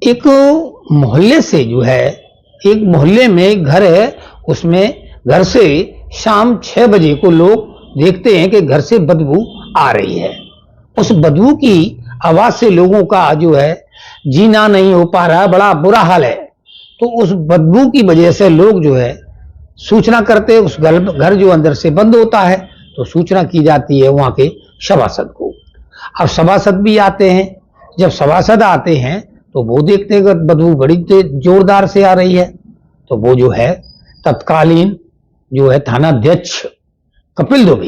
एक मोहल्ले से जो है, एक मोहल्ले में एक घर है, उसमें घर से शाम 6 बजे को लोग देखते हैं कि घर से बदबू आ रही है। उस बदबू की आवाज से लोगों का जो है जीना नहीं हो पा रहा है, बड़ा बुरा हाल है। तो उस बदबू की वजह से लोग जो है सूचना करते हैं, उस घर जो अंदर से बंद होता है, तो सूचना की जाती है वहां के सभासद को। अब सभासद भी आते हैं। जब सभासद आते हैं तो वो देखते हैं कि बदबू बड़ी जोरदार से आ रही है, तो वो जो है तत्कालीन जो है थानाध्यक्ष कपिल दुबे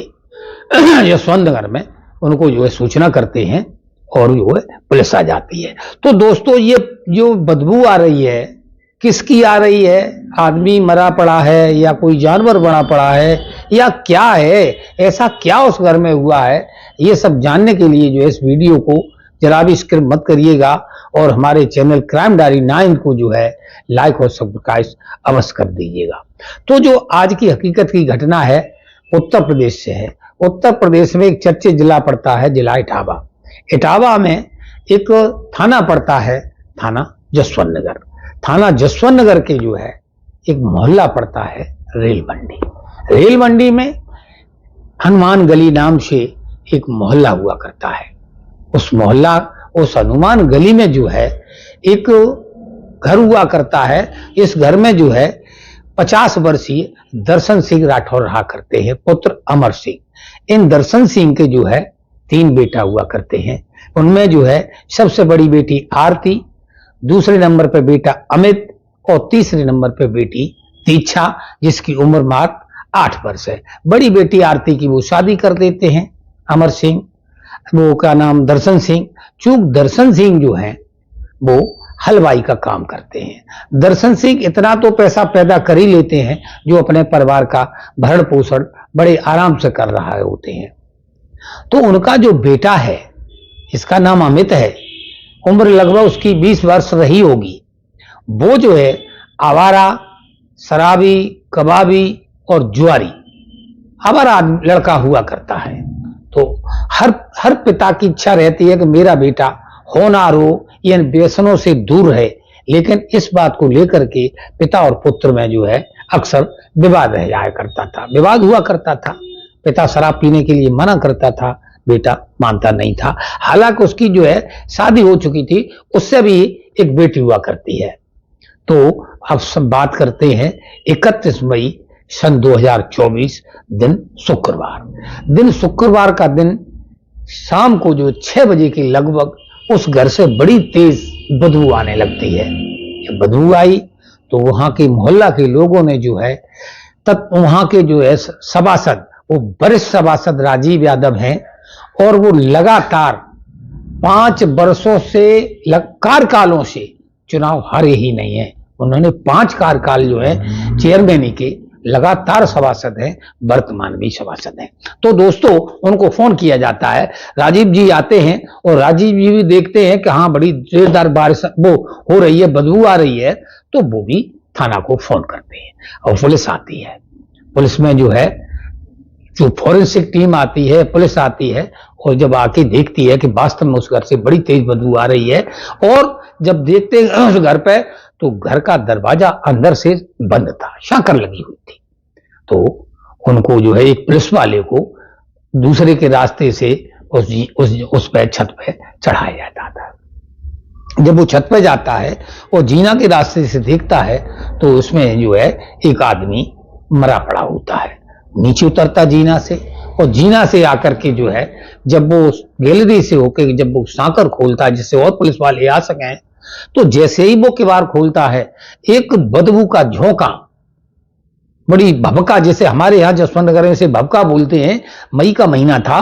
यशवंत नगर में उनको जो है सूचना करते हैं और जो है पुलिस आ जाती है। तो दोस्तों, ये जो बदबू आ रही है किसकी आ रही है? आदमी मरा पड़ा है या कोई जानवर बना पड़ा है या क्या है? ऐसा क्या उस घर में हुआ है? ये सब जानने के लिए जो है इस वीडियो को जरा भी स्किप मत करिएगा और हमारे चैनल क्राइम डायरी 9 को जो है लाइक और सब्सक्राइब अवश्य कर दीजिएगा। तो जो आज की हकीकत की घटना है उत्तर प्रदेश से है। उत्तर प्रदेश में एक चर्चित जिला पड़ता है, जिला इटावा। इटावा में एक थाना पड़ता है, थाना जसवंत नगर। थाना जसवंत नगर के जो है एक मोहल्ला पड़ता है रेल मंडी। रेल मंडी में हनुमान गली नाम से एक मोहल्ला हुआ करता है। उस हनुमान गली में जो है एक घर हुआ करता है। इस घर में जो है 50 वर्षीय दर्शन सिंह राठौर रहा करते हैं, पुत्र अमर सिंह। इन दर्शन सिंह के जो है 3 बेटा हुआ करते हैं। उनमें जो है सबसे बड़ी बेटी आरती, दूसरे नंबर पर बेटा अमित और तीसरे नंबर पर बेटी दीक्षा, जिसकी उम्र मात्र 8 वर्ष है। बड़ी बेटी आरती की वो शादी कर देते हैं अमर सिंह, वो का नाम दर्शन सिंह। चूंकि दर्शन सिंह जो है वो हलवाई का काम करते हैं। दर्शन सिंह इतना तो पैसा पैदा कर ही लेते हैं जो अपने परिवार का भरण पोषण बड़े आराम से कर रहा होते हैं। तो उनका जो बेटा है, इसका नाम अमित है, उम्र लगभग उसकी 20 वर्ष रही होगी। वो जो है आवारा, शराबी, कबाबी और जुआरी आवारा लड़का हुआ करता है। तो हर पिता की इच्छा रहती है कि मेरा बेटा होनहार हो, इन व्यसनों से दूर रहे। लेकिन इस बात को लेकर के पिता और पुत्र में जो है अक्सर विवाद रह जाया करता था, विवाद हुआ करता था। पिता शराब पीने के लिए मना करता था, बेटा मानता नहीं था। हालांकि उसकी जो है शादी हो चुकी थी, उससे भी एक बेटी हुआ करती है। तो अब सब बात करते हैं 31 मई सन 2024 दिन शुक्रवार का दिन शाम को जो 6 बजे के लगभग उस घर से बड़ी तेज बदबू आने लगती है। जब बदबू आई तो वहां के मोहल्ला के लोगों ने जो है वहां के जो है सभासद, वो वरिष्ठ सभासद राजीव यादव हैं और वो लगातार 5 वर्षों से कार्यकालों से चुनाव हारे ही नहीं है। उन्होंने 5 कार्यकाल जो है चेयरमैन के लगातार सभासद हैं, वर्तमान भी सभासद हैं। तो दोस्तों, उनको फोन किया जाता है, राजीव जी आते हैं और राजीव जी भी देखते हैं कि हाँ बड़ी जोरदार बारिश वो हो रही है, बदबू आ रही है। तो वो भी थाना को फोन करते हैं और पुलिस आती है। पुलिस में जो है जो फॉरेंसिक टीम आती है, पुलिस आती है और जब आके देखती है कि वास्तव में उस घर से बड़ी तेज बदबू आ रही है, और जब देखते हैं उस घर पे तो घर का दरवाजा अंदर से बंद था, शाकर लगी हुई थी। तो उनको जो है एक पुलिस वाले को दूसरे के रास्ते से उस पे छत पे चढ़ाया जाता था। जब वो छत पे जाता है और जीना के रास्ते से देखता है तो उसमें जो है एक आदमी मरा पड़ा होता है। नीचे उतरता जीना से और जीना से आकर के जो है जब वो गैलरी से होकर जब वो सांकर खोलता है जिससे और पुलिस वाले आ सकें, तो जैसे ही वो किवाड़ खोलता है एक बदबू का झोंका, बड़ी भभका, जैसे हमारे यहाँ जसवंत नगर में से भभका बोलते हैं, मई का महीना था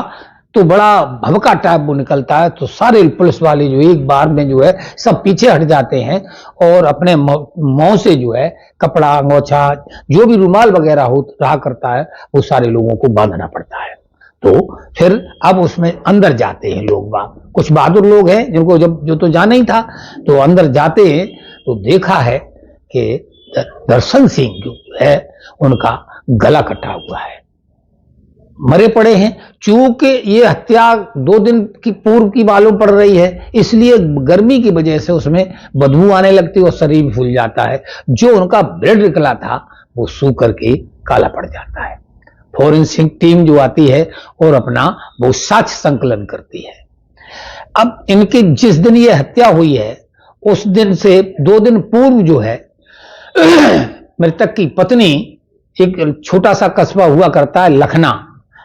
तो बड़ा भभका टाइप वो निकलता है। तो सारे पुलिस वाले जो एक बार में जो है सब पीछे हट जाते हैं और अपने मुंह से जो है कपड़ा, अंगोछा, जो भी रुमाल वगैरह हो रहा करता है वो सारे लोगों को बांधना पड़ता है। तो फिर अब उसमें अंदर जाते हैं लोग, कुछ बहादुर लोग हैं जिनको जो तो जाना ही था। तो अंदर जाते हैं तो देखा है कि दर्शन सिंह जो है उनका गला कटा हुआ है, मरे पड़े हैं। चूंकि ये हत्या 2 दिन की पूर्व की मालूम पड़ रही है, इसलिए गर्मी की वजह से उसमें बदबू आने लगती है और शरीर फूल जाता है। जो उनका ब्लड निकला था वो सूख करके काला पड़ जाता है। फॉरेंसिक टीम जो आती है और अपना वो साक्ष्य संकलन करती है। अब इनकी जिस दिन ये हत्या हुई है उस दिन से 2 दिन पूर्व जो है मृतक की पत्नी, एक छोटा सा कस्बा हुआ करता है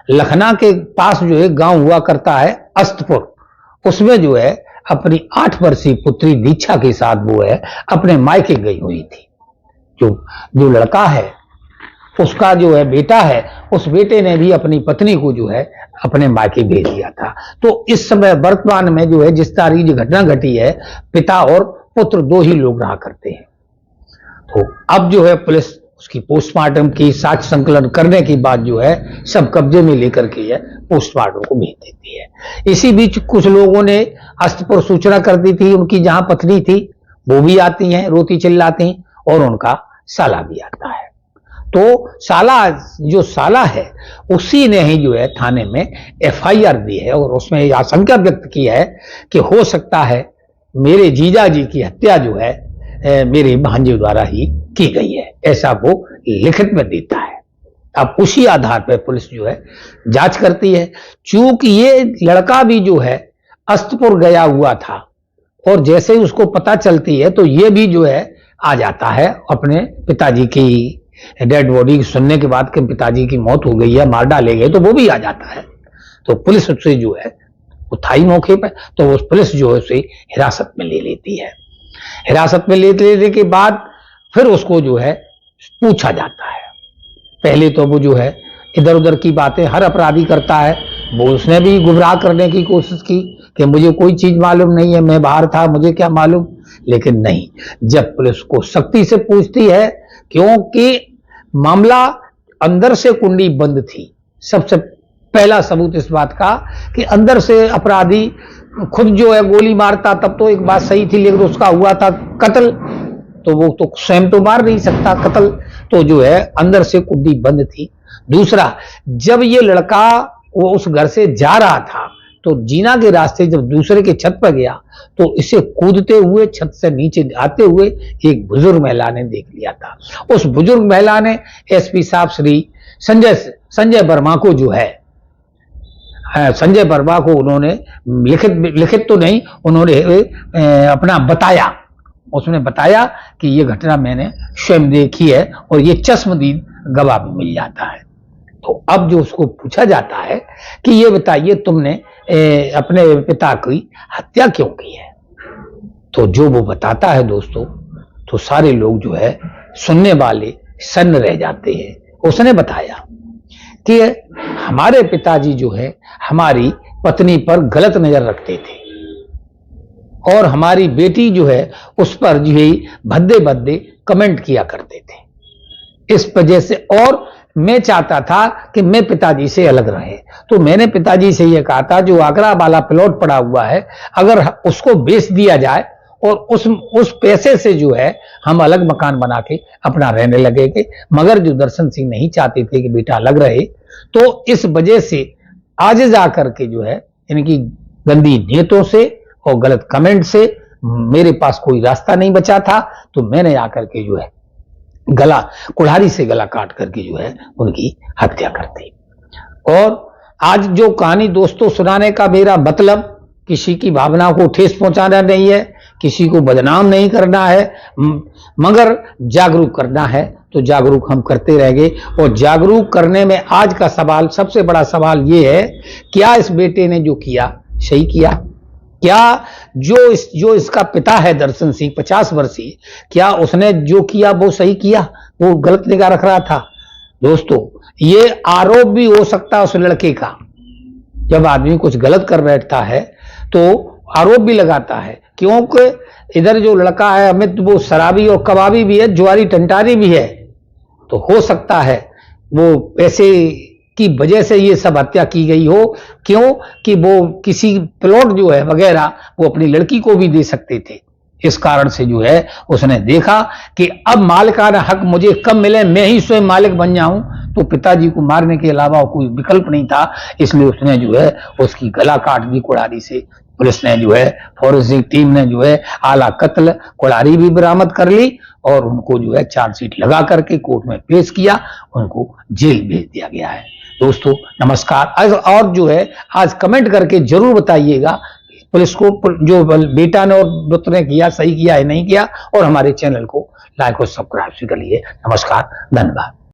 लखना के पास जो है गांव हुआ करता है अस्तपुर, उसमें जो है अपनी 8 वर्षीय पुत्री दीक्षा के साथ वो है अपने मायके गई हुई थी। जो लड़का है उसका जो है बेटा है, उस बेटे ने भी अपनी पत्नी को जो है अपने मायके भेज दिया था। तो इस समय वर्तमान में जो है जिस तारीख घटना घटी है, पिता और पुत्र 2 ही लोग रहा करते हैं। तो अब जो है पुलिस उसकी पोस्टमार्टम की साक्ष्य संकलन करने के बाद जो है सब कब्जे में लेकर के है पोस्टमार्टम को भेज देती है। इसी बीच कुछ लोगों ने अस्तपुर सूचना कर दी थी, उनकी जहां पत्नी थी वो भी आती हैं, रोती चिल्लाती, और उनका साला भी आता है। तो साला है उसी ने ही जो है थाने में FIR दी है और उसमें आशंका व्यक्त की है कि हो सकता है मेरे जीजा जी की हत्या जो है मेरे भांजे द्वारा ही की गई है, ऐसा वो लिखित में देता है। अब उसी आधार पर पुलिस जो है जांच करती है। चूंकि ये लड़का भी जो है अस्तपुर गया हुआ था और जैसे ही उसको पता चलती है तो ये भी जो है आ जाता है अपने पिताजी की डेड बॉडी सुनने के बाद कि पिताजी की मौत हो गई है, मार डाले गए, तो वो भी आ जाता है। तो पुलिस उससे जो है वो था ही मौके पर, तो उस पुलिस जो है उसे हिरासत में ले लेती है। हिरासत में लेने के बाद फिर उसको जो है पूछा जाता है। पहले तो वो जो है इधर उधर की बातें हर अपराधी करता है, वो उसने भी गुमराह करने की कोशिश की कि मुझे कोई चीज मालूम नहीं है, मैं बाहर था, मुझे क्या मालूम। लेकिन नहीं, जब पुलिस को सख्ती से पूछती है, क्योंकि मामला अंदर से कुंडी बंद थी। सबसे पहला सबूत इस बात का कि अंदर से अपराधी खुद जो है गोली मारता तब तो एक बात सही थी, लेकिन उसका हुआ था कत्ल, तो वो तो स्वयं तो मार नहीं सकता कत्ल, तो जो है अंदर से कुंडी बंद थी। दूसरा, जब ये लड़का वो उस घर से जा रहा था तो जीना के रास्ते जब दूसरे के छत पर गया तो इसे कूदते हुए छत से नीचे आते हुए एक बुजुर्ग महिला ने देख लिया था। उस बुजुर्ग महिला ने SP साहब श्री संजय वर्मा को जो है संजय वर्मा को उन्होंने लिखित तो नहीं, उन्होंने अपना बताया, उसने बताया कि ये घटना मैंने स्वयं देखी है और ये चश्मदीद गवाह भी मिल जाता है। तो अब जो उसको पूछा जाता है कि ये बताइए तुमने अपने पिता की हत्या क्यों की है, तो जो वो बताता है दोस्तों, तो सारे लोग जो है सुनने वाले सन्न रह जाते हैं। उसने बताया कि हमारे पिताजी जो है हमारी पत्नी पर गलत नजर रखते थे और हमारी बेटी जो है उस पर जो है भद्दे भद्दे कमेंट किया करते थे। इस वजह से और मैं चाहता था कि मैं पिताजी से अलग रहे, तो मैंने पिताजी से यह कहा था जो आगरा वाला प्लॉट पड़ा हुआ है अगर उसको बेच दिया जाए और उस पैसे से जो है हम अलग मकान बना के अपना रहने लगेंगे। मगर जो दर्शन सिंह नहीं चाहते थे कि बेटा अलग रहे, तो इस वजह से आज जाकर के जो है इनकी गंदी नीयतों से और गलत कमेंट से मेरे पास कोई रास्ता नहीं बचा था, तो मैंने आकर के जो है कुल्हाड़ी से गला काट करके जो है उनकी हत्या कर दी। और आज जो कहानी दोस्तों सुनाने का मेरा मतलब किसी की भावना को ठेस पहुंचाना नहीं है, किसी को बदनाम नहीं करना है, मगर जागरूक करना है। तो जागरूक हम करते रहेंगे और जागरूक करने में आज का सवाल, सबसे बड़ा सवाल ये है, क्या इस बेटे ने जो किया सही किया? क्या जो इसका पिता है दर्शन सिंह 50 वर्षीय, क्या उसने जो किया वो सही किया? वो गलत निगाह रख रहा था? दोस्तों, ये आरोप भी हो सकता है उस लड़के का। जब आदमी कुछ गलत कर बैठता है तो आरोप भी लगाता है, क्योंकि इधर जो लड़का है अमित वो शराबी और कबाबी भी है, जुआरी टंटारी भी है, तो हो सकता है वो पैसे की वजह से ये सब हत्या की गई हो। क्यों कि वो किसी प्लॉट जो है वगैरह वो अपनी लड़की को भी दे सकते थे, इस कारण से जो है उसने देखा कि अब मालिकाना हक मुझे कब मिले, मैं ही स्वयं मालिक बन जाऊं, तो पिताजी को मारने के अलावा कोई विकल्प नहीं था। इसलिए उसने जो है उसकी गला काट दी कुल्हाड़ी से। पुलिस ने जो है, फॉरेंसिक टीम ने जो है आला कत्ल कुल्हाड़ी भी बरामद कर ली और उनको जो है चार्जशीट लगा करके कोर्ट में पेश किया, उनको जेल भेज दिया गया है। दोस्तों नमस्कार। और जो है आज कमेंट करके जरूर बताइएगा पुलिस को जो बेटा ने और पुत्र ने किया सही किया है नहीं किया, और हमारे चैनल को लाइक और सब्सक्राइब करिए। नमस्कार, धन्यवाद।